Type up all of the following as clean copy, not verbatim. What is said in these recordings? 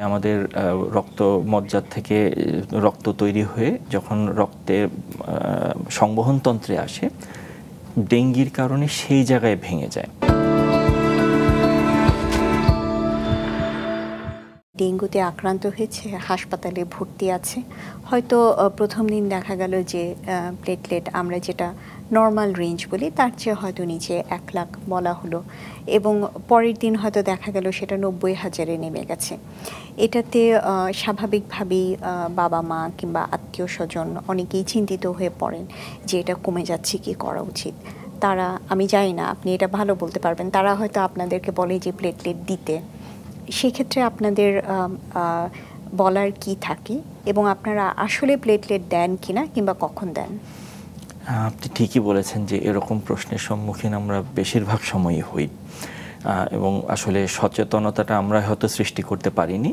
আমাদের রক্ত মজ্জার থেকে রক্ত তৈরি হয়ে যখন রক্তের সংবহনতন্ত্রে আসে, ডেঙ্গির কারণে সেই জায়গায় ভেঙে যায়। ডেঙ্গুতে আক্রান্ত হয়েছে, হাসপাতালে ভর্তি আছে। হয়তো প্রথম দিন দেখা গেল যে প্লেটলেট আমরা যেটা নর্মাল রেঞ্জ বলি তার চেয়ে হয়তো নিচে 1 লাখ বলা হলো, এবং পরের দিন হয়তো দেখা গেল সেটা 90,000-এ নেমে গেছে। এটাতে স্বাভাবিকভাবেই বাবা মা কিংবা আত্মীয় স্বজন অনেকেই চিন্তিত হয়ে পড়েন যে এটা কমে যাচ্ছে, কি করা উচিত। তারা, আমি জানি না আপনি এটা ভালো বলতে পারবেন, তারা হয়তো আপনাদেরকে বলে যে প্লেটলেট দিতে। সেক্ষেত্রে আপনাদের বলার কি থাকে এবং আপনারা আসলে প্লেটলেট দেন কিনা কিংবা কখন দেন? আপনি ঠিকই বলেছেন যে এরকম প্রশ্নের সম্মুখীন আমরা বেশিরভাগ সময়ই হই, এবং আসলে সচেতনতাটা আমরা হয়তো সৃষ্টি করতে পারিনি।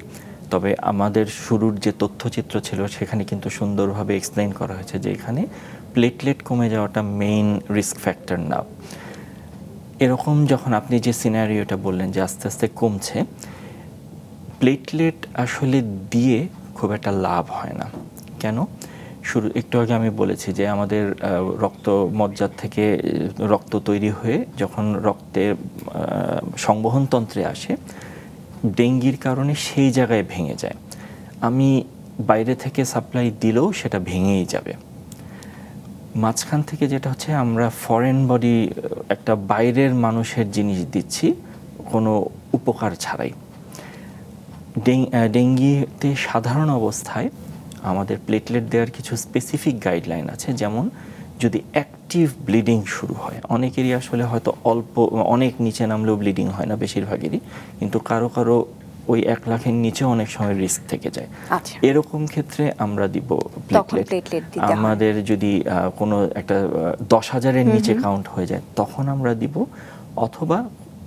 তবে আমাদের শুরুর যে তথ্যচিত্র ছিল সেখানে কিন্তু সুন্দরভাবে এক্সপ্লেইন করা হয়েছে যে এখানে প্লেটলেট কমে যাওয়াটা মেইন রিস্ক ফ্যাক্টর না। এরকম যখন আপনি যে সিনারিওটা বললেন যে আস্তে আস্তে কমছে, প্লেটলেট আসলে দিয়ে খুব একটা লাভ হয় না। কেন? একটু আগে আমি বলেছি যে আমাদের রক্ত মজ্জার থেকে রক্ত তৈরি হয়ে যখন রক্তের সংবহনতন্ত্রে আসে, ডেঙ্গির কারণে সেই জায়গায় ভেঙে যায়। আমি বাইরে থেকে সাপ্লাই দিলেও সেটা ভেঙেই যাবে। মাঝখান থেকে যেটা হচ্ছে, আমরা ফরেন বডি, একটা বাইরের মানুষের জিনিস দিচ্ছি কোনো উপকার ছাড়াই। ডেঙ্গিতে সাধারণ অবস্থায় আমাদের প্লেটলেট দেওয়ার কিছু স্পেসিফিক গাইডলাইন আছে। যেমন যদি অ্যাক্টিভ ব্লিডিং শুরু হয়, অনেকেরই আসলে হয়তো অনেক নিচে নামলেও ব্লিডিং হয় না বেশিরভাগেরই, কিন্তু কারো কারো ওই 1 লাখের নিচে অনেক সময় রিস্ক থেকে যায়। এরকম ক্ষেত্রে আমরা দিব প্লেটলেট। আমাদের যদি কোনো একটা 10,000-এর নিচে কাউন্ট হয়ে যায় তখন আমরা দিব, অথবা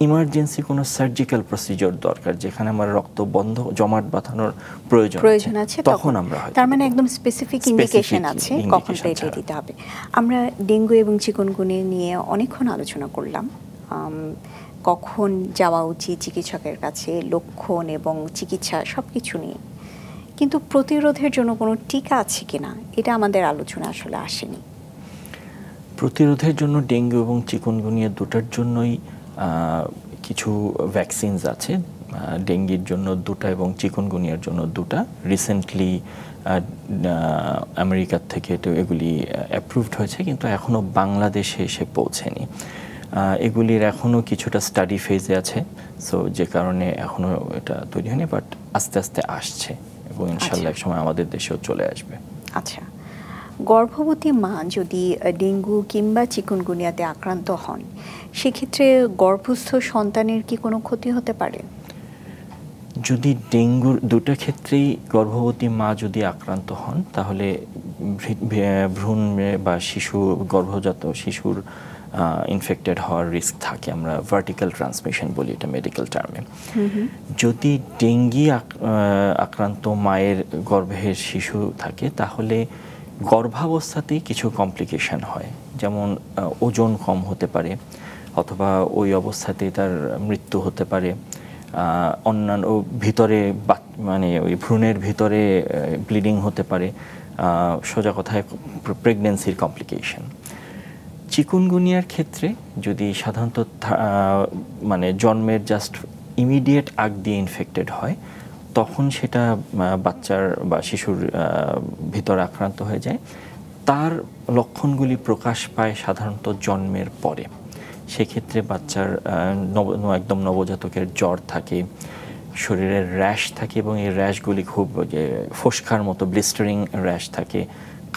ইমার্জেন্সি কোনো সার্জিক্যাল প্রসিজার দরকার যেখানে আমার রক্ত বন্ধ জমাট বাঁধানোর প্রয়োজন আছে, তখন আমরা হয়। তার মানে একদম স্পেসিফিক ইন্ডিকেশন আছে কখন প্লেটলেট দিতে হবে। আমরা ডেঙ্গু এবং চিকুনগুনিয়া নিয়ে অনেকক্ষণ আলোচনা করলাম, কখন যাওয়া উচিত চিকিৎসকের কাছে, লক্ষণ এবং চিকিৎসা সবকিছু নিয়ে, কিন্তু প্রতিরোধের জন্য কোনো টিকা আছে কিনা এটা আমাদের আলোচনা আসলে আসেনি। প্রতিরোধের জন্য ডেঙ্গু এবং চিকুনগুনিয়া দুটার জন্যই কিছু ভ্যাকসিনস আছে। ডেঙ্গির জন্য 2টা এবং চিকুনগুনিয়ার জন্য 2টা। রিসেন্টলি আমেরিকার থেকে এগুলি অ্যাপ্রুভড হয়েছে, কিন্তু এখনও বাংলাদেশে এসে পৌঁছেনি। এগুলির এখনও কিছুটা স্টাডি ফেজে আছে, সো যে কারণে এখনও এটা তৈরি হয়নি, বাট আস্তে আস্তে আসছে এবং ইনশাল্লাহ এক সময় আমাদের দেশেও চলে আসবে। আচ্ছা, গর্ভবতী মা যদি ডেঙ্গু কিংবা চিকুনগুনিয়াতে আক্রান্ত হন, সেক্ষেত্রে গর্ভস্থ সন্তানের কি কোনো ক্ষতি হতে পারে? যদি ডেঙ্গুর দুটো ক্ষেত্রেই গর্ভবতী মা যদি আক্রান্ত হন, তাহলে ভ্রূণ বা গর্ভজাত শিশুর ইনফেক্টেড হওয়ার রিস্ক থাকে। আমরা ভার্টিক্যাল ট্রান্সমিশন বলি এটা মেডিকেল টার্মে। যদি ডেঙ্গি আক্রান্ত মায়ের গর্ভের শিশু থাকে, তাহলে গর্ভাবস্থাতেই কিছু কমপ্লিকেশন হয়, যেমন ওজন কম হতে পারে, অথবা ওই অবস্থাতেই তার মৃত্যু হতে পারে। অন্যান্য ভিতরে মানে ওই ভ্রূণের ভিতরে ব্লিডিং হতে পারে, সোজা কথায় প্রেগনেন্সির কমপ্লিকেশন। চিকুনগুনিয়ার ক্ষেত্রে যদি সাধারণত মানে জন্মের জাস্ট ইমিডিয়েট আগ দিয়ে ইনফেক্টেড হয়, তখন সেটা বাচ্চার বা শিশুর ভিতরে আক্রান্ত হয়ে যায়। তার লক্ষণগুলি প্রকাশ পায় সাধারণত জন্মের পরে। সেক্ষেত্রে বাচ্চার একদম নবজাতকের জ্বর থাকে, শরীরের র্যাশ থাকে, এবং এই র্যাশগুলি খুব ফোস্কার মতো ব্লিস্টারিং র্যাশ থাকে,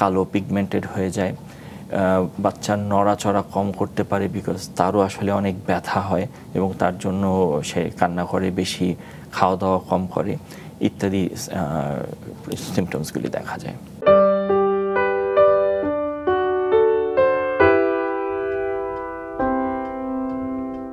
কালো পিগমেন্টেড হয়ে যায়। বাচ্চার নড়াচড়া কম করতে পারে, বিকজ তারও আসলে অনেক ব্যথা হয় এবং তার জন্য সে কান্না করে, বেশি খাওয়া দাওয়া কম করে, ইত্যাদি সিমটমসগুলি দেখা যায়।